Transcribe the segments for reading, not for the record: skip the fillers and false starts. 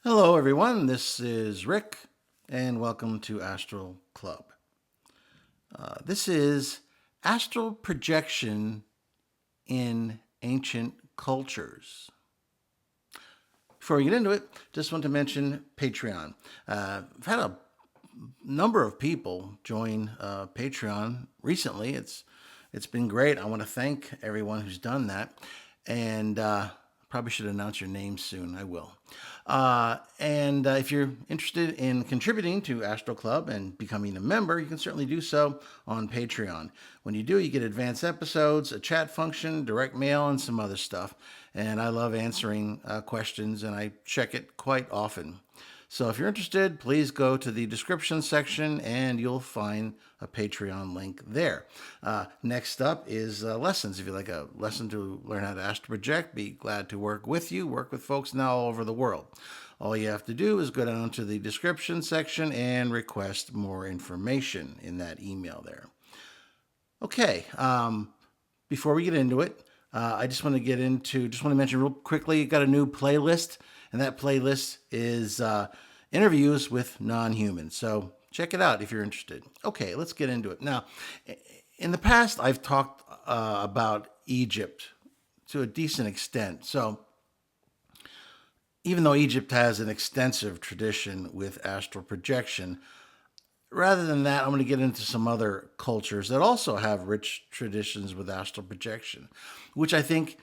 Hello, everyone. This is Rick, and welcome to Astral Club. This is astral projection in ancient cultures. Before we get into it, just want to mention Patreon. I've had a number of people join Patreon recently. It's been great. I want to thank everyone who's done that, and probably should announce your name soon. I will. And if you're interested in contributing to Astro Club and becoming a member, you can certainly do so on Patreon. When you do, you get advanced episodes, a chat function, direct mail, and some other stuff. And I love answering questions, and I check it quite often. So if you're interested, please go to the description section and you'll find a Patreon link there. Next up is lessons. If you'd like a lesson to learn how to astral project, be glad to work with you, work with folks now all over the world. All you have to do is go down to the description section and request more information in that email there. Okay, before we get into it, I just want to mention real quickly, got a new playlist, and that playlist is interviews with non-humans. So check it out if you're interested. Okay, let's get into it. Now, in the past, I've talked about Egypt to a decent extent. So even though Egypt has an extensive tradition with astral projection, rather than that, I'm going to get into some other cultures that also have rich traditions with astral projection, which I think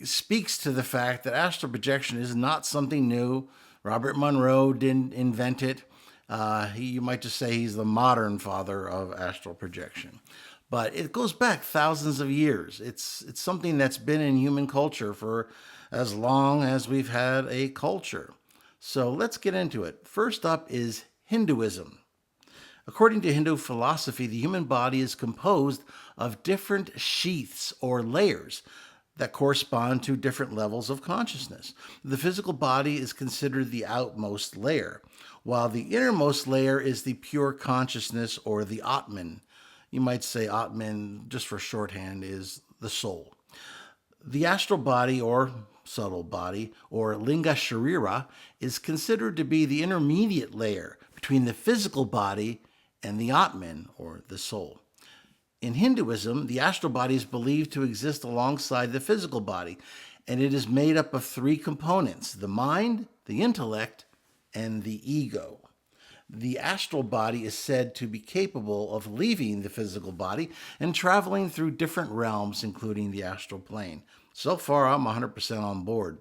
speaks to the fact that astral projection is not something new. Robert Monroe didn't invent it. You might just say he's the modern father of astral projection. But it goes back thousands of years. It's something that's been in human culture for as long as we've had a culture. So let's get into it. First up is Hinduism. According to Hindu philosophy, the human body is composed of different sheaths or layers that correspond to different levels of consciousness. The physical body is considered the outmost layer, while the innermost layer is the pure consciousness or the Atman. You might say Atman, just for shorthand, is the soul. The astral body or subtle body or linga sharira is considered to be the intermediate layer between the physical body and the Atman or the soul. In Hinduism, the astral body is believed to exist alongside the physical body, and it is made up of three components: the mind, the intellect, and the ego. The astral body is said to be capable of leaving the physical body and traveling through different realms, including the astral plane. So far, I'm 100% on board.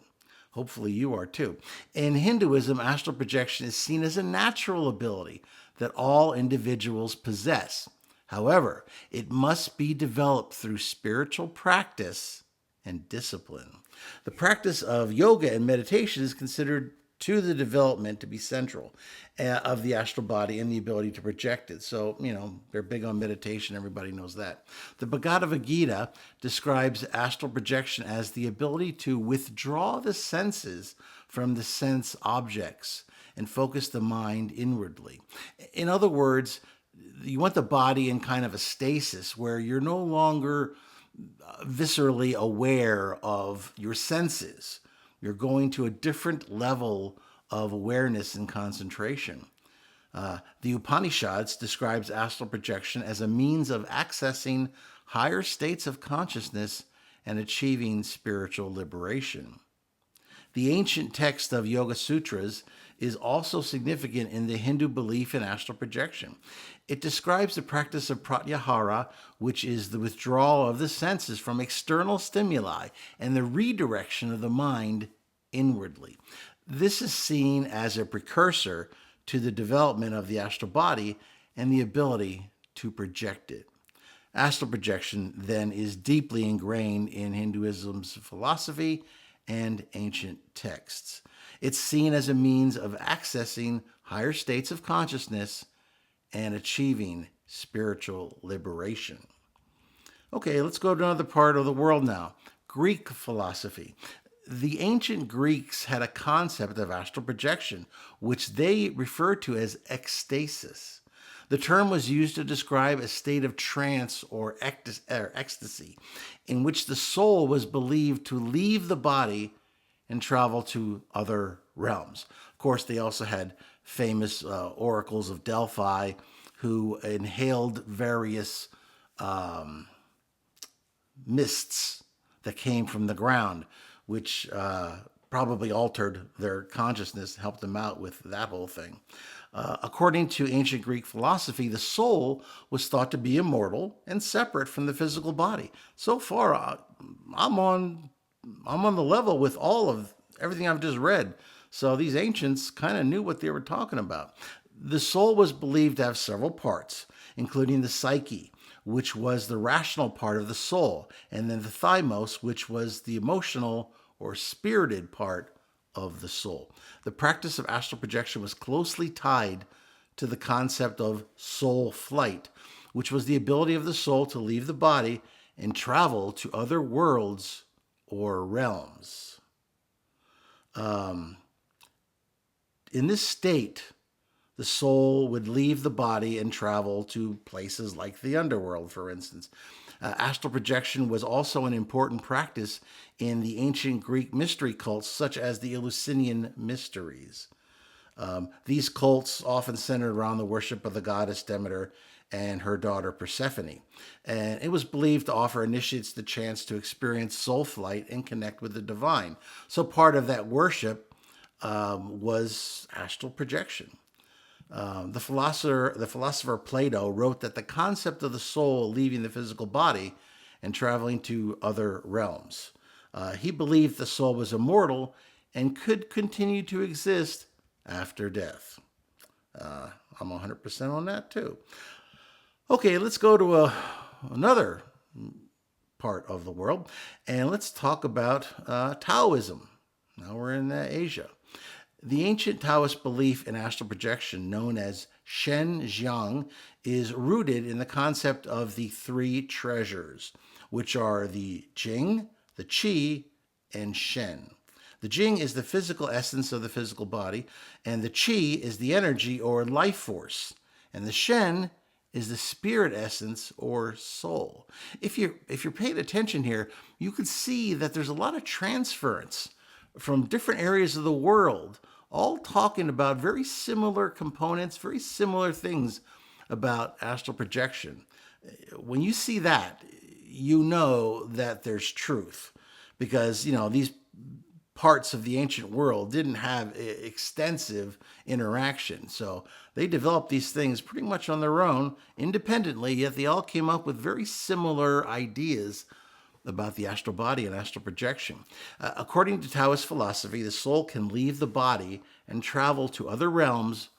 Hopefully, you are too. In Hinduism, astral projection is seen as a natural ability that all individuals possess. However, it must be developed through spiritual practice and discipline. The practice of yoga and meditation is considered to the development to be central of the astral body and the ability to project it. So, they're big on meditation. Everybody knows that. The Bhagavad Gita describes astral projection as the ability to withdraw the senses from the sense objects and focus the mind inwardly. In other words, you want the body in kind of a stasis where you're no longer viscerally aware of your senses. You're going to a different level of awareness and concentration. The Upanishads describes astral projection as a means of accessing higher states of consciousness and achieving spiritual liberation. The ancient text of Yoga Sutras is also significant in the Hindu belief in astral projection. It describes the practice of pratyahara, which is the withdrawal of the senses from external stimuli and the redirection of the mind inwardly. This is seen as a precursor to the development of the astral body and the ability to project it. Astral projection, then, is deeply ingrained in Hinduism's philosophy and ancient texts. It's seen as a means of accessing higher states of consciousness and achieving spiritual liberation. Okay, let's go to another part of the world now. Greek philosophy. The ancient Greeks had a concept of astral projection, which they referred to as ecstasis. The term was used to describe a state of trance or ecstasy, in which the soul was believed to leave the body and travel to other realms. Of course, they also had famous oracles of Delphi who inhaled various mists that came from the ground, which probably altered their consciousness, helped them out with that whole thing. According to ancient Greek philosophy, the soul was thought to be immortal and separate from the physical body. So far, I'm on the level with all of everything I've just read. So these ancients kind of knew what they were talking about. The soul was believed to have several parts, including the psyche, which was the rational part of the soul, and then the thymos, which was the emotional or spirited part of the soul. The practice of astral projection was closely tied to the concept of soul flight, which was the ability of the soul to leave the body and travel to other worlds or realms. In this state, the soul would leave the body and travel to places like the underworld, for instance. Astral projection was also an important practice in the ancient Greek mystery cults, such as the Eleusinian mysteries. These cults often centered around the worship of the goddess Demeter and her daughter Persephone. And it was believed to offer initiates the chance to experience soul flight and connect with the divine. So part of that worship was astral projection. The philosopher Plato wrote that the concept of the soul leaving the physical body and traveling to other realms. He believed the soul was immortal and could continue to exist after death. I'm 100% on that too. Okay, let's go to another part of the world, and let's talk about Taoism. Now we're in Asia. The ancient Taoist belief in astral projection, known as Shen Jiang, is rooted in the concept of the three treasures, which are the Jing, the Qi, and Shen. The Jing is the physical essence of the physical body, and the Qi is the energy or life force, and the Shen is the spirit essence or soul. If you're paying attention here, you can see that there's a lot of transference from different areas of the world, all talking about very similar components, very similar things about astral projection. When you see that, you know that there's truth, because these parts of the ancient world didn't have extensive interaction. So they developed these things pretty much on their own, independently, yet they all came up with very similar ideas about the astral body and astral projection. According to Taoist philosophy, the soul can leave the body and travel to other realms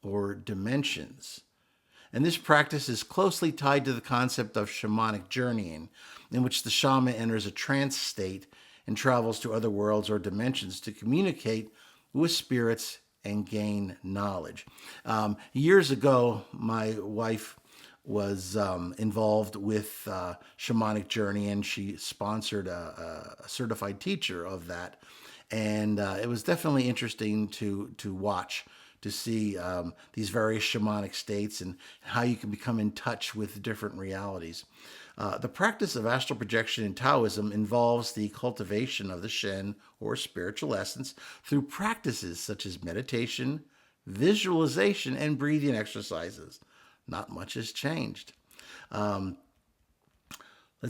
or dimensions. And this practice is closely tied to the concept of shamanic journeying, in which the shaman enters a trance state and travels to other worlds or dimensions to communicate with spirits and gain knowledge. Years ago, my wife was involved with shamanic journey, and she sponsored a certified teacher of that. And it was definitely interesting to watch, to see these various shamanic states and how you can become in touch with different realities. The practice of astral projection in Taoism involves the cultivation of the Shen, or spiritual essence, through practices such as meditation, visualization, and breathing exercises. Not much has changed. Let's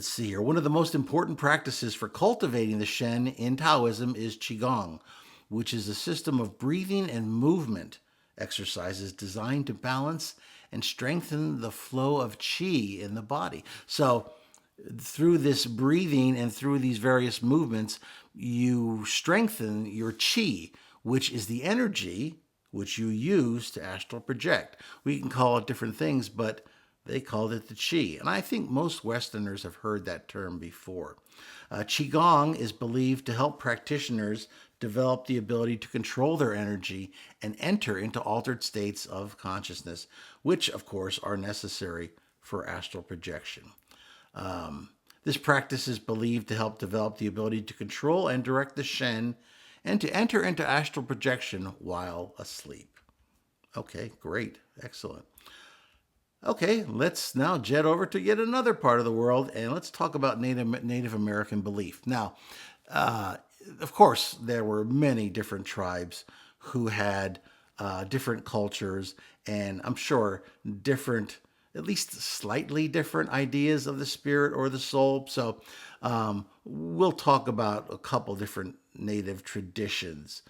see here. One of the most important practices for cultivating the Shen in Taoism is Qigong, which is a system of breathing and movement exercises designed to balance and strengthen the flow of qi in the body. So through this breathing and through these various movements, you strengthen your qi, which is the energy which you use to astral project. We can call it different things, but they called it the qi. And I think most Westerners have heard that term before. Qigong is believed to help practitioners develop the ability to control their energy and enter into altered states of consciousness, which, of course, are necessary for astral projection. This practice is believed to help develop the ability to control and direct the Shen and to enter into astral projection while asleep. Okay, great. Excellent. Okay, let's now jet over to yet another part of the world, and let's talk about Native American belief. Now, of course, there were many different tribes who had different cultures, and I'm sure different, at least slightly different ideas of the spirit or the soul. So we'll talk about a couple different native traditions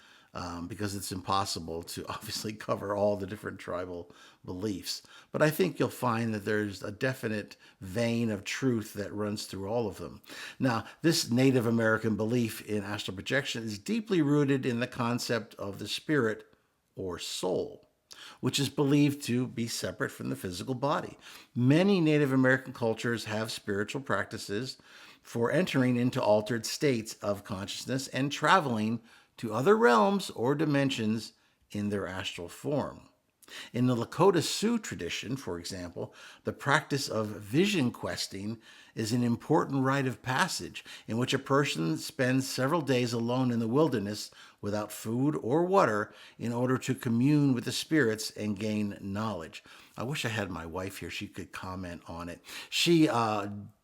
because it's impossible to obviously cover all the different tribal beliefs. But I think you'll find that there's a definite vein of truth that runs through all of them. Now, this Native American belief in astral projection is deeply rooted in the concept of the spirit or soul, which is believed to be separate from the physical body. Many Native American cultures have spiritual practices for entering into altered states of consciousness and traveling to other realms or dimensions in their astral form. In the Lakota Sioux tradition, for example, the practice of vision questing is an important rite of passage in which a person spends several days alone in the wilderness without food or water in order to commune with the spirits and gain knowledge. I wish I had my wife here. She could comment on it. She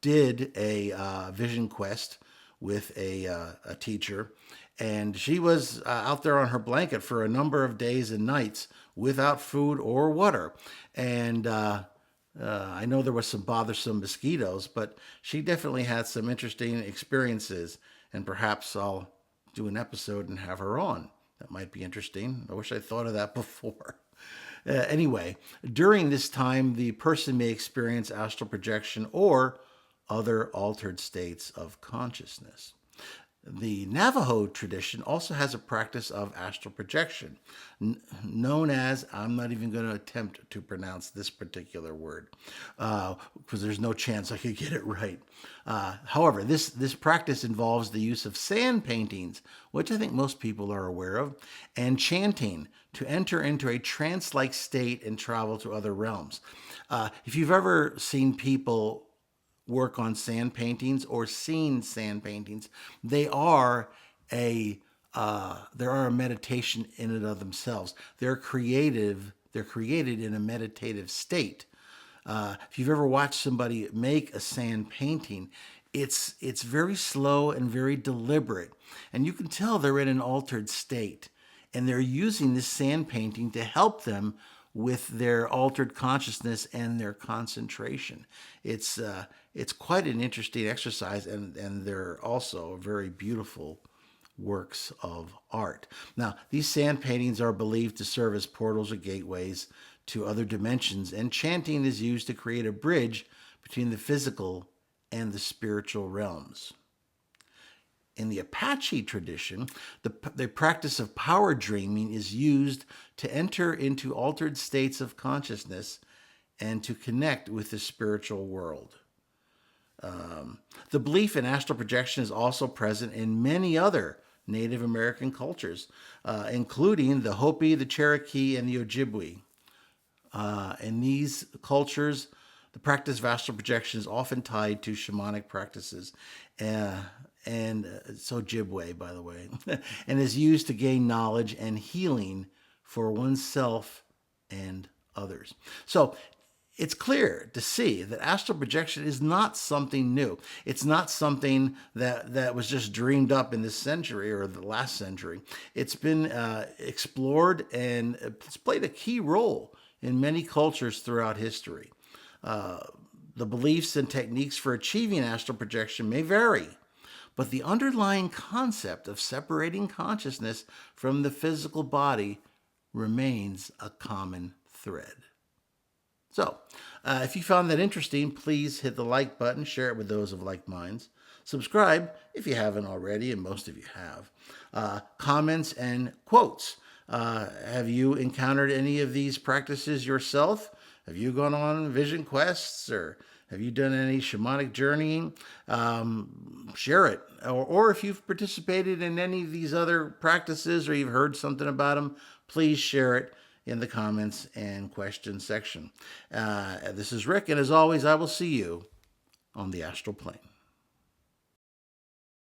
did a vision quest with a teacher, and she was out there on her blanket for a number of days and nights without food or water. And I know there was some bothersome mosquitoes, but she definitely had some interesting experiences. And perhaps I'll do an episode and have her on. That might be interesting. I wish I thought of that before. Anyway, during this time, the person may experience astral projection or other altered states of consciousness. The Navajo tradition also has a practice of astral projection, known as, I'm not even going to attempt to pronounce this particular word, because there's no chance I could get it right. However, this practice involves the use of sand paintings, which I think most people are aware of, and chanting to enter into a trance-like state and travel to other realms. If you've ever seen people work on sand paintings or seen sand paintings, they are a meditation in and of themselves. They're creative. They're created in a meditative state. If you've ever watched somebody make a sand painting, it's very slow and very deliberate, and you can tell they're in an altered state, and they're using this sand painting to help them with their altered consciousness and their concentration. It's quite an interesting exercise, and they're also very beautiful works of art. Now, these sand paintings are believed to serve as portals or gateways to other dimensions, and chanting is used to create a bridge between the physical and the spiritual realms. In the Apache tradition, the practice of power dreaming is used to enter into altered states of consciousness and to connect with the spiritual world. The belief in astral projection is also present in many other Native American cultures, including the Hopi, the Cherokee, and the Ojibwe. In these cultures, the practice of astral projection is often tied to shamanic practices, and it's Ojibwe, by the way, and is used to gain knowledge and healing for oneself and others. So it's clear to see that astral projection is not something new. It's not something that was just dreamed up in this century or the last century. It's been explored, and it's played a key role in many cultures throughout history. The beliefs and techniques for achieving astral projection may vary, but the underlying concept of separating consciousness from the physical body remains a common thread. So, if you found that interesting, please hit the like button, share it with those of like minds. Subscribe if you haven't already, and most of you have. Comments and quotes. Have you encountered any of these practices yourself? Have you gone on vision quests, or have you done any shamanic journeying? Share it. Or if you've participated in any of these other practices or you've heard something about them, please share it in the comments and questions section. This is Rick, and as always, I will see you on the astral plane.